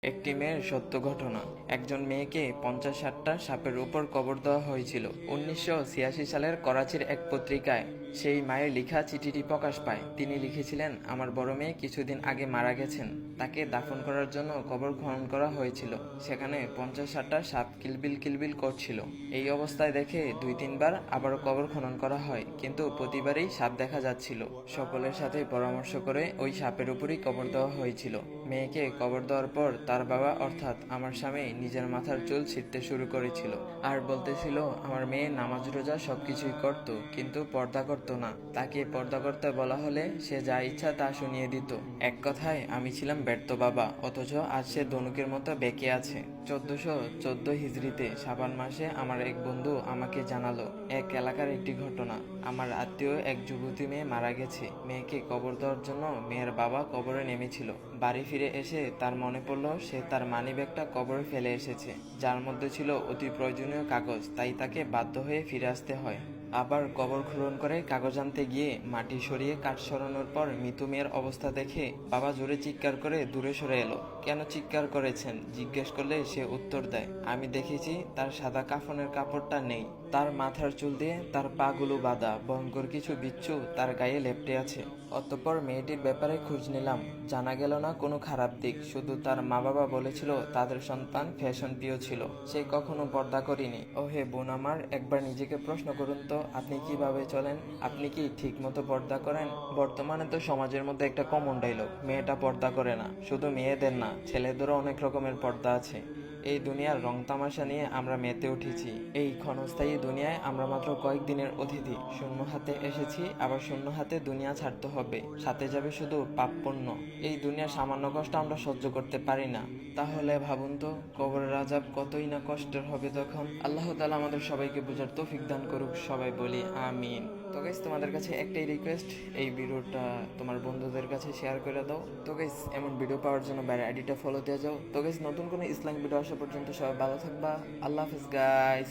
একটি মেয়ের সত্য ঘটনা। একজন মেয়েকে 50-60টা সাপের উপর কবর দেওয়া হয়েছিল। 1986 সালের করাচির এক পত্রিকায় সেই মায়ের লেখা চিঠিটি প্রকাশ পায়। তিনি লিখেছিলেন, আমার বড় মেয়ে কিছুদিন আগে মারা গেছেন। তাকে দাফন করার জন্য কবর খনন করা হয়েছিল। সেখানে 50-60টা সাপ কিলবিল কিলবিল করছিল। এই অবস্থায় দেখে 2-3 বার আবারও কবর খনন করা হয়, কিন্তু প্রতিবারই সাপ দেখা যাচ্ছিল। সকলের সাথে পরামর্শ করে ওই সাপের উপরই কবর দেওয়া হয়েছিল। মেয়েকে কবর দেওয়ার পর তার বাবা অর্থাৎ আমার স্বামী নিজের মাথার চুল ছিঁড়তে শুরু করেছিল আর বলতেছিল আমার মেয়ে নামাজ রোজা সবকিছুই করত, কিন্তু পর্দা করতো না। তাকে পর্দা করতে বলা হলে সে যা ইচ্ছা তা শুনিয়ে দিত। এক কথায় আমি ছিলাম ব্যর্থ বাবা, অথচ আজ সে ধনুকের মতো বেঁকে আছে। 1414 হিজরিতে শাবান মাসে আমার এক বন্ধু আমাকে জানালো এক এলাকার একটি ঘটনা। আমার আত্মীয় এক যুবতী মেয়ে মারা গেছে। মেয়েকে কবর দেওয়ার জন্য মেয়ের বাবা কবরে নেমেছিল। বাড়ি ফিরে এসে তার মনে পড়লো সে তার মানিব্যাগটা কবরে ফেলে এসেছে, যার মধ্যে ছিল অতি প্রয়োজনীয় কাগজ। তাই তাকে বাধ্য হয়ে ফিরে আসতে হয়। আবার কবর খনন করে কাগজ আনতে গিয়ে মাটি সরিয়ে কাঠ সরানোর পর মৃত মেয়ের অবস্থা দেখে বাবা জোরে চিৎকার করে দূরে সরে এলো। কেন চিৎকার করেছেন জিজ্ঞেস করলে সে উত্তর দেয়, আমি দেখেছি তার সাদা কাফনের কাপড়টা নেই, তার মাথার চুল দিয়ে তার পাগুলো বাঁধা, ভয়ঙ্কর কিছু বিচ্ছু তার গায়ে লেপ্টে আছে। অতঃপর মেয়েটির ব্যাপারে খোঁজ নিলাম। জানা গেল না কোনো খারাপ দিক, শুধু তার মা বাবা বলেছিল তাদের সন্তান ফ্যাশন প্রিয় ছিল, সে কখনো পর্দা করেনি। ও হে বোন আমার, একবার নিজেকে প্রশ্ন করুন তো আপনি কিভাবে চলেন? আপনি কি ঠিক মতো পর্দা করেন? বর্তমানে তো সমাজের মধ্যে একটা কমন ডায়লগ, মেয়েটা পর্দা করে না। শুধু মেয়েদের না, ছেলেদেরও অনেক রকমের পর্দা আছে। এই দুনিয়ার রং তামাশা নিয়ে আমরা মেতে উঠেছি। এই ক্ষণস্থায়ী দুনিয়ায় আমরা মাত্র কয়েকদিনের অতিথি। শূন্য হাতে এসেছি, আবার শূন্য হাতে দুনিয়া ছাড়তে হবে। সাথে যাবে শুধু পাপ পুণ্য। এই দুনিয়ার সামান্য কষ্ট আমরা সহ্য করতে পারি না, তাহলে ভাবুন তো কবরের আযাব কতই না কষ্টের হবে তখন। আল্লাহ তাআলা আমাদের সবাইকে বোঝার তৌফিক দান করুক, সবাই বলি আমিন। তো গাইস, তোমাদের কাছে একটাই রিকোয়েস্ট, এই ভিডিওটা তোমার বন্ধুদের কাছে শেয়ার করে দাও। তো গাইস, এমন ভিডিও পাওয়ার জন্য বাইরে আইডিটা ফলো দিয়ে যাও। তো গাইস, নতুন কোনো ইসলামিক ভিডিও আসা পর্যন্ত সবাই ভালো থাকবা। আল্লাহ হাফেজ গাইস।